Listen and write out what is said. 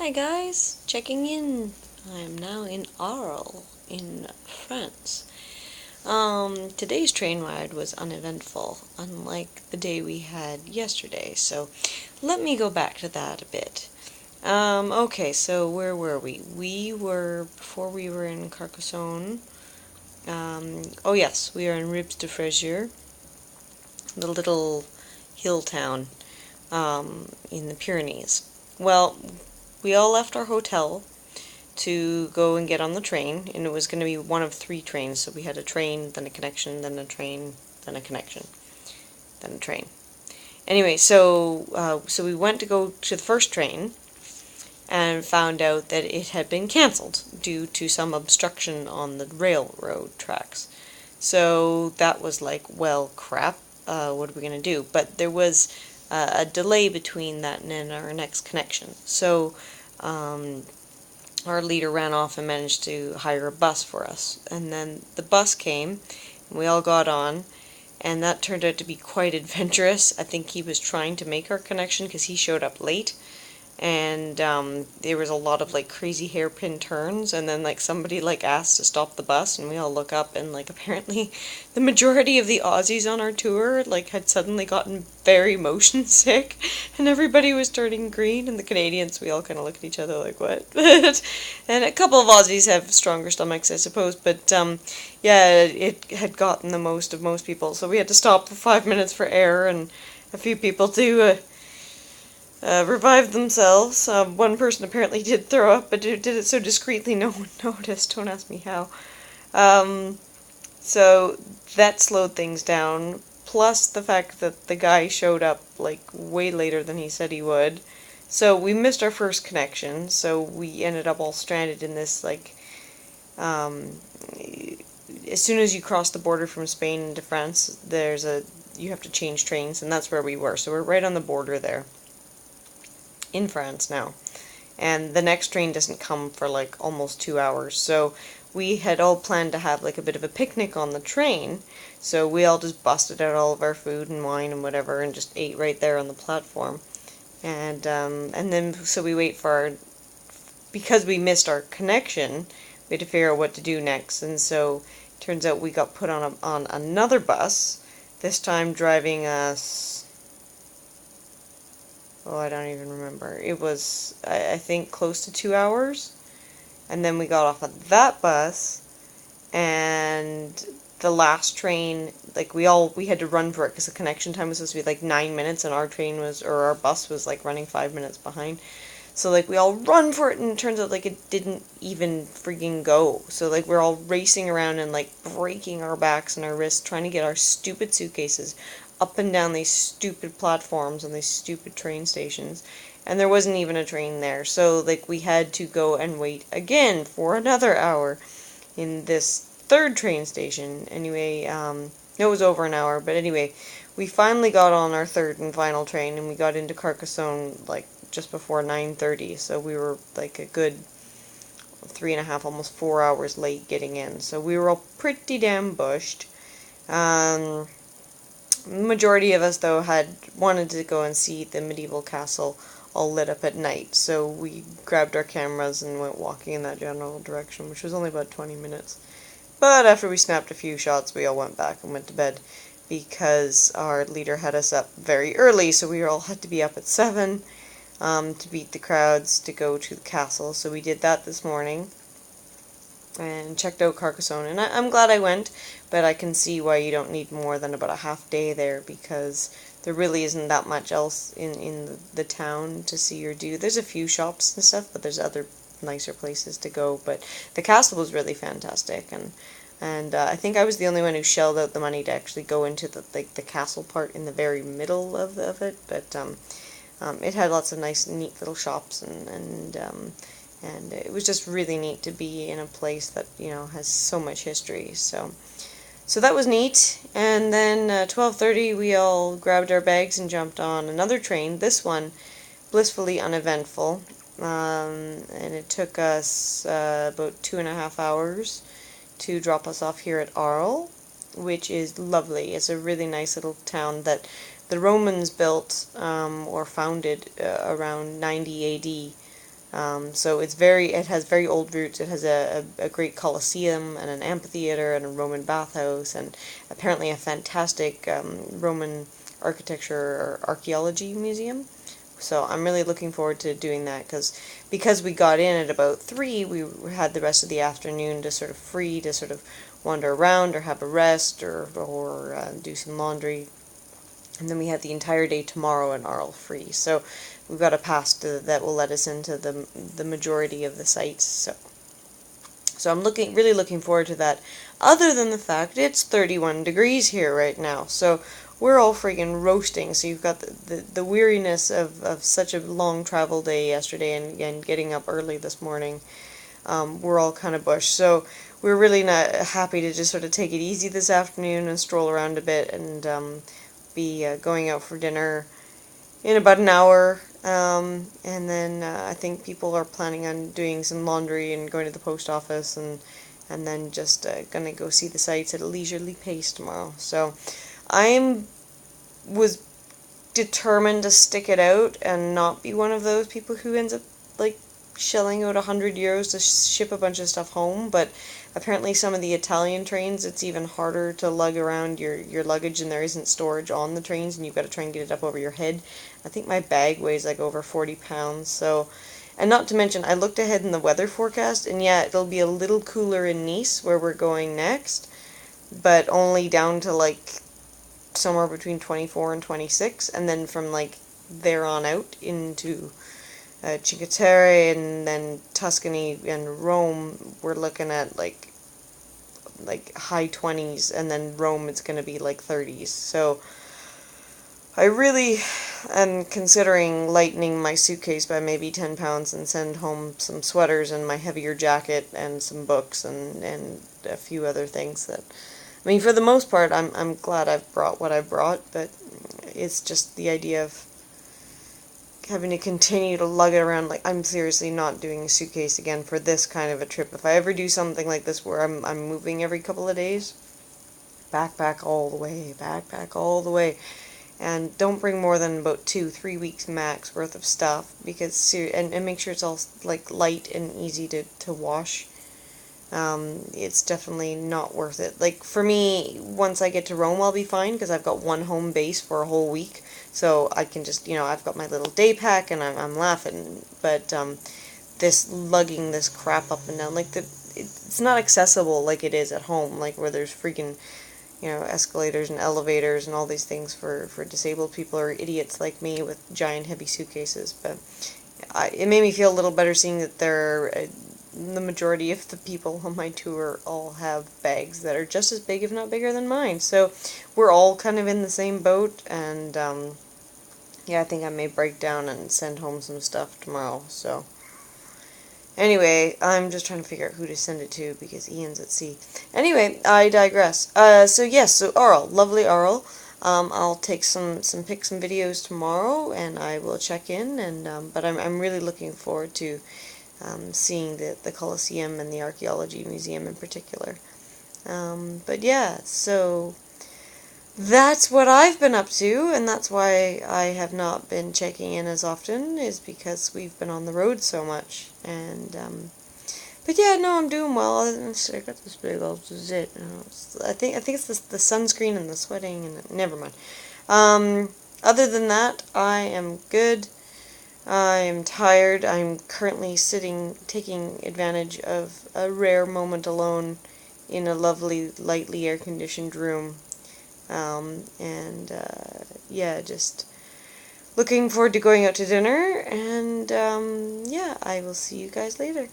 Hi guys, checking in. I'm now in Arles, in France. Today's train ride was uneventful, unlike the day we had yesterday, so let me go back to that a bit. Okay, so where were we? Before we were in Carcassone, oh yes, we are in Ribes de Fraisier, the little hill town, in the Pyrenees. Well, we all left our hotel to go and get on the train, and it was going to be one of three trains. So we had a train, then a connection, then a train, then a connection, then a train. Anyway, so we went to go to the first train and found out that it had been cancelled due to some obstruction on the railroad tracks. So that was like, well, crap. What are we going to do? But there was a delay between that and our next connection. So our leader ran off and managed to hire a bus for us. And then the bus came, and we all got on, and that turned out to be quite adventurous. I think he was trying to make our connection because he showed up late, and there was a lot of like crazy hairpin turns, and then like somebody like asked to stop the bus, and we all look up, and like apparently the majority of the Aussies on our tour like had suddenly gotten very motion sick, and everybody was turning green, and the Canadians, we all kind of look at each other like, what? And a couple of Aussies have stronger stomachs, I suppose, but yeah, it had gotten the most of most people, so we had to stop for 5 minutes for air, and a few people to revived themselves. One person apparently did throw up, but did it so discreetly no one noticed. Don't ask me how. So that slowed things down. Plus the fact that the guy showed up like way later than he said he would. So we missed our first connection. So we ended up all stranded in this like. As soon as you cross the border from Spain into France, you have to change trains, and that's where we were. So we're right on the border there. In France now, and the next train doesn't come for like almost 2 hours, so we had all planned to have like a bit of a picnic on the train, so we all just busted out all of our food and wine and whatever and just ate right there on the platform, and then so we wait for because we missed our connection, we had to figure out what to do next, and so turns out we got put on another bus, this time driving us. Oh, I don't even remember. It was, I think, close to 2 hours. And then we got off of that bus, and the last train, like, we had to run for it because the connection time was supposed to be like 9 minutes, and our bus was like running 5 minutes behind. So, like, we all run for it, and it turns out, like, it didn't even freaking go. So, like, we're all racing around and, like, breaking our backs and our wrists, trying to get our stupid suitcases up and down these stupid platforms on these stupid train stations. And there wasn't even a train there. So, like, we had to go and wait again for another hour in this third train station. Anyway, it was over an hour, but anyway, we finally got on our third and final train, and we got into Carcassonne, like, just before 9:30, so we were like a good 3.5, almost 4 hours late getting in. So we were all pretty damn bushed. Majority of us, though, had wanted to go and see the medieval castle all lit up at night, so we grabbed our cameras and went walking in that general direction, which was only about 20 minutes. But after we snapped a few shots, we all went back and went to bed, because our leader had us up very early, so we all had to be up at 7 to beat the crowds to go to the castle. So we did that this morning and checked out Carcassonne, and I'm glad I went, but I can see why you don't need more than about a half day there, because there really isn't that much else in the town to see or do. There's a few shops and stuff, but there's other nicer places to go. But the castle was really fantastic, and I think I was the only one who shelled out the money to actually go into the castle part in the very middle of it. But it had lots of nice, neat little shops, and it was just really neat to be in a place that, you know, has so much history. So that was neat. And then 12:30, we all grabbed our bags and jumped on another train. This one, blissfully uneventful, and it took us about 2.5 hours to drop us off here at Arles, which is lovely. It's a really nice little town that the Romans built or founded around 90 AD. So it has very old roots. It has a great Colosseum and an amphitheater and a Roman bathhouse and apparently a fantastic Roman architecture or archaeology museum. So I'm really looking forward to doing that because we got in at about 3, we had the rest of the afternoon to sort of free to sort of wander around or have a rest or do some laundry. And then we have the entire day tomorrow in Arles free. So we've got a pass that will let us into the majority of the sites. So I'm really looking forward to that. Other than the fact it's 31 degrees here right now. So we're all friggin' roasting. So you've got the weariness of such a long travel day yesterday and getting up early this morning. We're all kind of bush. So we're really not happy to just sort of take it easy this afternoon and stroll around a bit and be going out for dinner in about an hour. And then I think people are planning on doing some laundry and going to the post office and then just going to go see the sights at a leisurely pace tomorrow. So was determined to stick it out and not be one of those people who ends up like shelling out €100 to ship a bunch of stuff home. But apparently some of the Italian trains, it's even harder to lug around your luggage and there isn't storage on the trains and you've got to try and get it up over your head. I think my bag weighs like over 40 pounds. So, and not to mention, I looked ahead in the weather forecast and yeah, it'll be a little cooler in Nice where we're going next, but only down to like somewhere between 24 and 26, and then from like there on out into Cinque Terre and then Tuscany and Rome, we're looking at like high 20s, and then Rome it's going to be like 30s. So I really am considering lightening my suitcase by maybe 10 pounds and send home some sweaters and my heavier jacket and some books and a few other things that, I mean, for the most part, I'm glad I've brought what I brought, but it's just the idea of having to continue to lug it around. Like, I'm seriously not doing a suitcase again for this kind of a trip. If I ever do something like this where I'm moving every couple of days, backpack all the way, and don't bring more than about 2-3 weeks max worth of stuff, because and make sure it's all like light and easy to wash. It's definitely not worth it. Like, for me, once I get to Rome, I'll be fine, because I've got one home base for a whole week, so I can just, I've got my little day pack, and I'm laughing, but, this lugging this crap up and down, like, it's not accessible like it is at home, like, where there's freaking, escalators and elevators and all these things for disabled people or idiots like me with giant heavy suitcases, but it made me feel a little better seeing that the majority of the people on my tour all have bags that are just as big, if not bigger than mine. So we're all kind of in the same boat, and yeah, I think I may break down and send home some stuff tomorrow. So anyway, I'm just trying to figure out who to send it to because Ian's at sea. Anyway, I digress. So yes, so Arles, lovely Arles. I'll take some pics and videos tomorrow, and I will check in. And but I'm really looking forward to seeing the Colosseum and the Archaeology Museum in particular. But yeah, so that's what I've been up to, and that's why I have not been checking in as often, is because we've been on the road so much. And but yeah, no, I'm doing well. I got this big old zit. I think it's the sunscreen and the sweating, and never mind. Other than that, I am good. I am tired. I'm currently taking advantage of a rare moment alone in a lovely, lightly air-conditioned room. Yeah, just looking forward to going out to dinner, and yeah, I will see you guys later.